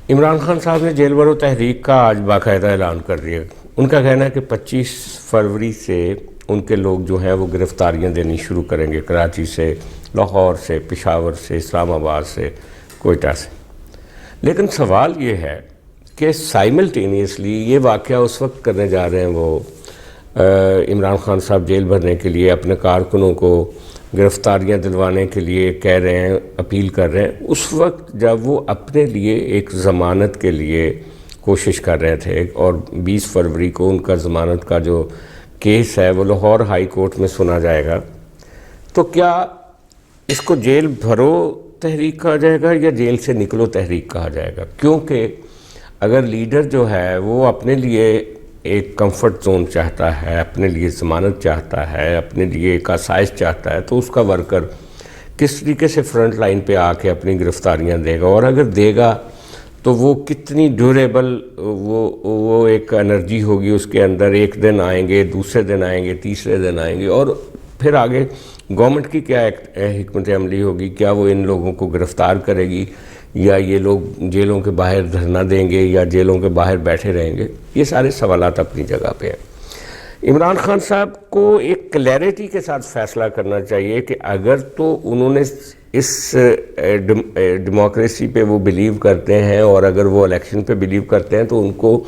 عمران خان صاحب نے جیل برو تحریک کا آج باقاعدہ اعلان کر دیا۔ ان کا کہنا ہے کہ 25 فروری سے ان کے لوگ جو ہیں وہ گرفتاریاں دینی شروع کریں گے، کراچی سے، لاہور سے، پشاور سے، اسلام آباد سے، کوئٹہ سے۔ لیکن سوال یہ ہے کہ سائملٹینیسلی یہ واقعہ اس وقت کرنے جا رہے ہیں وہ عمران خان صاحب جیل بھرنے کے لیے، اپنے کارکنوں کو گرفتاریاں دلوانے کے لیے کہہ رہے ہیں، اپیل کر رہے ہیں، اس وقت جب وہ اپنے لیے ایک ضمانت کے لیے کوشش کر رہے تھے، اور 20 فروری کو ان کا ضمانت کا جو کیس ہے وہ لاہور ہائی کورٹ میں سنا جائے گا۔ تو کیا اس کو جیل بھرو تحریک کہا جائے گا یا جیل سے نکلو تحریک کہا جائے گا؟ کیونکہ اگر لیڈر جو ہے وہ اپنے لیے ایک کمفرٹ زون چاہتا ہے، اپنے لیے ضمانت چاہتا ہے، اپنے لیے ایک آسائش چاہتا ہے، تو اس کا ورکر کس طریقے سے فرنٹ لائن پہ آ کے اپنی گرفتاریاں دے گا، اور اگر دے گا تو وہ کتنی ڈیوریبل وہ ایک انرجی ہوگی اس کے اندر۔ ایک دن آئیں گے، دوسرے دن آئیں گے، تیسرے دن آئیں گے، اور پھر آگے گورنمنٹ کی کیا حکمت عملی ہوگی؟ کیا وہ ان لوگوں کو گرفتار کرے گی، یا یہ لوگ جیلوں کے باہر دھرنا دیں گے، یا جیلوں کے باہر بیٹھے رہیں گے؟ یہ سارے سوالات اپنی جگہ پہ ہیں۔ عمران خان صاحب کو ایک کلیئرٹی کے ساتھ فیصلہ کرنا چاہیے کہ اگر تو انہوں نے اس ڈیموکریسی پہ وہ بلیو کرتے ہیں، اور اگر وہ الیکشن پہ بلیو کرتے ہیں، تو ان کو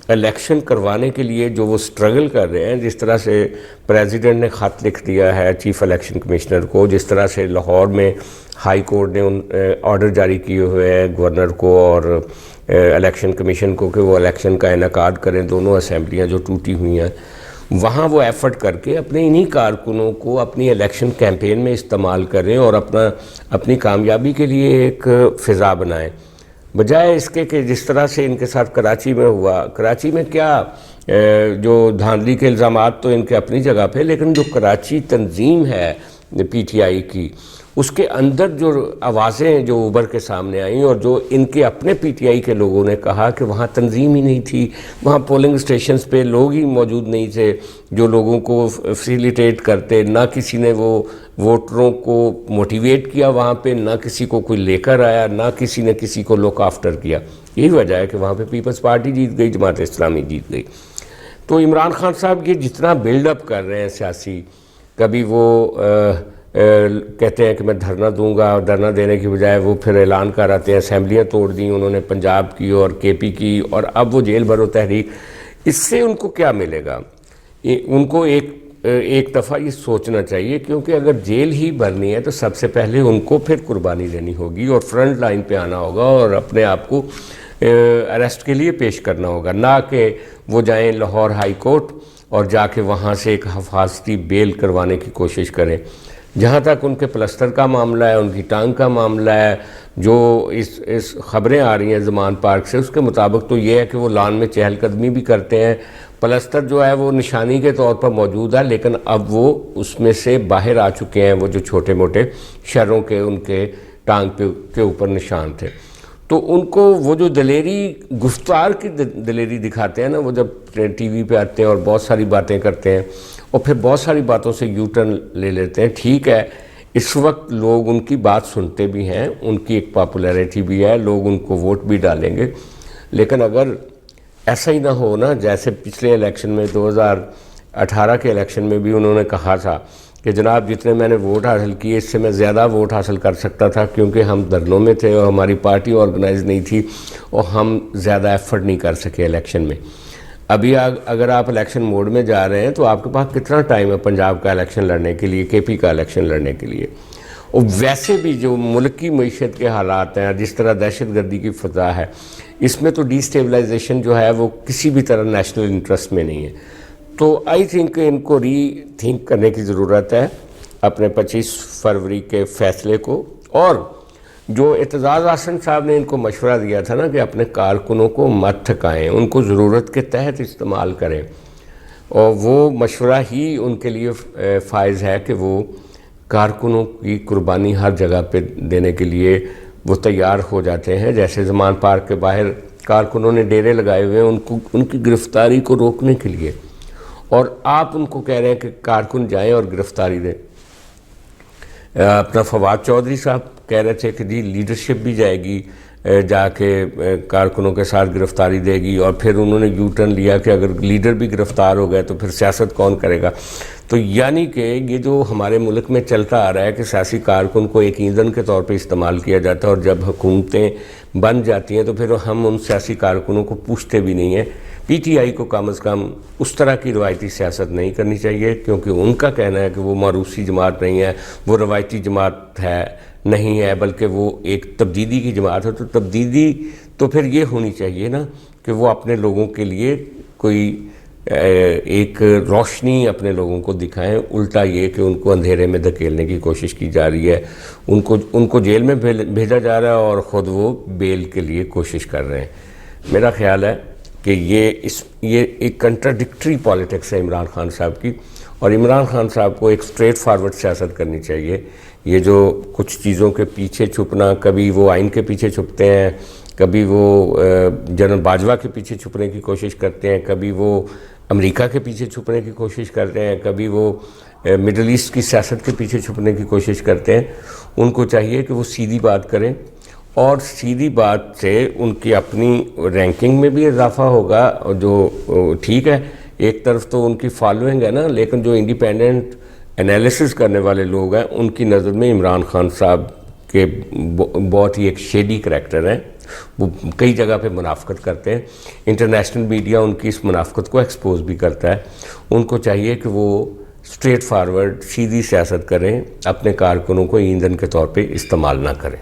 الیکشن کروانے کے لیے جو وہ سٹرگل کر رہے ہیں، جس طرح سے پریزیڈنٹ نے خط لکھ دیا ہے چیف الیکشن کمشنر کو، جس طرح سے لاہور میں ہائی کورٹ نے آرڈر جاری کیے ہوئے ہیں گورنر کو اور الیکشن کمیشن کو کہ وہ الیکشن کا انعقاد کریں، دونوں اسمبلیاں جو ٹوٹی ہوئی ہیں، وہاں وہ ایفرٹ کر کے اپنے انہی کارکنوں کو اپنی الیکشن کیمپین میں استعمال کریں اور اپنی کامیابی کے لیے ایک فضا بنائیں، بجائے اس کے کہ جس طرح سے ان کے ساتھ کراچی میں ہوا۔ کراچی میں کیا جو دھاندلی کے الزامات تو ان کے اپنی جگہ پہ، لیکن جو کراچی تنظیم ہے پی ٹی آئی کی، اس کے اندر جو آوازیں جو ابھر کے سامنے آئیں، اور جو ان کے اپنے پی ٹی آئی کے لوگوں نے کہا کہ وہاں تنظیم ہی نہیں تھی، وہاں پولنگ سٹیشنز پہ لوگ ہی موجود نہیں تھے جو لوگوں کو فیسیلیٹیٹ کرتے، نہ کسی نے وہ ووٹروں کو موٹیویٹ کیا وہاں پہ، نہ کسی کو کوئی لے کر آیا، نہ کسی نے کسی کو لک آفٹر کیا۔ یہی وجہ ہے کہ وہاں پہ پیپلز پارٹی جیت گئی، جماعت اسلامی جیت گئی۔ تو عمران خان صاحب یہ جتنا بلڈ اپ کر رہے ہیں سیاسی، کبھی وہ کہتے ہیں کہ میں دھرنا دوں گا، اور دھرنا دینے کی بجائے وہ پھر اعلان کر آتے ہیں اسمبلیاں توڑ دیں انہوں نے، پنجاب کی اور کے پی کی، اور اب وہ جیل بھرو تحریک۔ اس سے ان کو کیا ملے گا؟ ان کو ایک دفعہ یہ سوچنا چاہیے، کیونکہ اگر جیل ہی بھرنی ہے تو سب سے پہلے ان کو پھر قربانی دینی ہوگی، اور فرنٹ لائن پہ آنا ہوگا، اور اپنے آپ کو اریسٹ کے لیے پیش کرنا ہوگا، نہ کہ وہ جائیں لاہور ہائی کورٹ اور جا کے وہاں سے ایک حفاظتی بیل کروانے کی کوشش کریں۔ جہاں تک ان کے پلسٹر کا معاملہ ہے، ان کی ٹانگ کا معاملہ ہے، جو اس خبریں آ رہی ہیں زمان پارک سے، اس کے مطابق تو یہ ہے کہ وہ لان میں چہل قدمی بھی کرتے ہیں۔ پلسٹر جو ہے وہ نشانی کے طور پر موجود ہے، لیکن اب وہ اس میں سے باہر آ چکے ہیں، وہ جو چھوٹے موٹے شروں کے ان کے ٹانگ کے اوپر نشان تھے۔ تو ان کو وہ جو دلیری، گفتار کی دلیری دکھاتے ہیں نا، وہ جب ٹی وی پہ آتے ہیں اور بہت ساری باتیں کرتے ہیں اور پھر بہت ساری باتوں سے یو ٹرن لے لیتے ہیں، ٹھیک ہے اس وقت لوگ ان کی بات سنتے بھی ہیں، ان کی ایک پاپولیرٹی بھی ہے، لوگ ان کو ووٹ بھی ڈالیں گے، لیکن اگر ایسا ہی نہ ہو نا، جیسے پچھلے الیکشن میں 2018 کے الیکشن میں بھی انہوں نے کہا تھا کہ جناب جتنے میں نے ووٹ حاصل کیے اس سے میں زیادہ ووٹ حاصل کر سکتا تھا، کیونکہ ہم دھرنوں میں تھے اور ہماری پارٹی آرگنائز نہیں تھی اور ہم زیادہ ایفرٹ نہیں کر سکے الیکشن میں۔ ابھی اگر آپ الیکشن موڈ میں جا رہے ہیں تو آپ کے پاس کتنا ٹائم ہے پنجاب کا الیکشن لڑنے کے لیے، کے پی کا الیکشن لڑنے کے لیے؟ اور ویسے بھی جو ملک کی معیشت کے حالات ہیں، جس طرح دہشت گردی کی فضا ہے، اس میں تو ڈی اسٹیبلائزیشن جو ہے وہ کسی بھی طرح نیشنل انٹرسٹ میں نہیں ہے۔ تو آئی تھنک ان کو ری تھنک کرنے کی ضرورت ہے اپنے 25 فروری کے فیصلے کو، اور جو اعتزاز احسن صاحب نے ان کو مشورہ دیا تھا نا کہ اپنے کارکنوں کو مت تھکائیں، ان کو ضرورت کے تحت استعمال کریں، اور وہ مشورہ ہی ان کے لیے فائز ہے کہ وہ کارکنوں کی قربانی ہر جگہ پہ دینے کے لیے وہ تیار ہو جاتے ہیں۔ جیسے زمان پارک کے باہر کارکنوں نے ڈیرے لگائے ہوئے ہیں ان کی گرفتاری کو روکنے کے لیے، اور آپ ان کو کہہ رہے ہیں کہ کارکن جائیں اور گرفتاری دیں۔ اپنا فواد چودھری صاحب کہہ رہے تھے کہ جی لیڈرشپ بھی جائے گی جا کے کارکنوں کے ساتھ گرفتاری دے گی، اور پھر انہوں نے یو ٹرن لیا کہ اگر لیڈر بھی گرفتار ہو گئے تو پھر سیاست کون کرے گا. تو یعنی کہ یہ جو ہمارے ملک میں چلتا آ رہا ہے کہ سیاسی کارکن کو ایک ایندھن کے طور پہ استعمال کیا جاتا ہے، اور جب حکومتیں بن جاتی ہیں تو پھر ہم ان سیاسی کارکنوں کو پوچھتے بھی نہیں ہیں. پی ٹی آئی کو کم از کم اس طرح کی روایتی سیاست نہیں کرنی چاہیے، کیونکہ ان کا کہنا ہے کہ وہ موروثی جماعت نہیں ہے، وہ روایتی جماعت نہیں ہے، بلکہ وہ ایک تبدیلی کی جماعت ہے. تو تبدیلی تو پھر یہ ہونی چاہیے نا کہ وہ اپنے لوگوں کے لیے کوئی ایک روشنی اپنے لوگوں کو دکھائیں. الٹا یہ کہ ان کو اندھیرے میں دھکیلنے کی کوشش کی جا رہی ہے، ان کو جیل میں بھیجا جا رہا ہے اور خود وہ بیل کے لیے کوشش کر رہے ہیں. میرا خیال ہے کہ یہ ایک کنٹراڈکٹری پالیٹکس ہے عمران خان صاحب کی، اور عمران خان صاحب کو ایک اسٹریٹ فارورڈ سیاست کرنی چاہیے. یہ جو کچھ چیزوں کے پیچھے چھپنا، کبھی وہ آئین کے پیچھے چھپتے ہیں، کبھی وہ جنرل باجوہ کے پیچھے چھپنے کی کوشش کرتے ہیں، کبھی وہ امریکہ کے پیچھے چھپنے کی کوشش کرتے ہیں، کبھی وہ مڈل ایسٹ کی سیاست کے پیچھے چھپنے کی کوشش کرتے ہیں. ان کو چاہیے کہ وہ سیدھی بات کریں، اور سیدھی بات سے ان کی اپنی رینکنگ میں بھی اضافہ ہوگا. اور جو ٹھیک ہے ایک طرف تو ان کی فالوئنگ ہے نا، لیکن جو انڈیپینڈنٹ انالیسس کرنے والے لوگ ہیں ان کی نظر میں عمران خان صاحب کے بہت ہی ایک شیڈی کریکٹر ہیں. وہ کئی جگہ پہ منافقت کرتے ہیں، انٹرنیشنل میڈیا ان کی اس منافقت کو ایکسپوز بھی کرتا ہے. ان کو چاہیے کہ وہ اسٹریٹ فارورڈ سیدھی سیاست کریں، اپنے کارکنوں کو ایندھن کے طور پہ استعمال نہ کریں.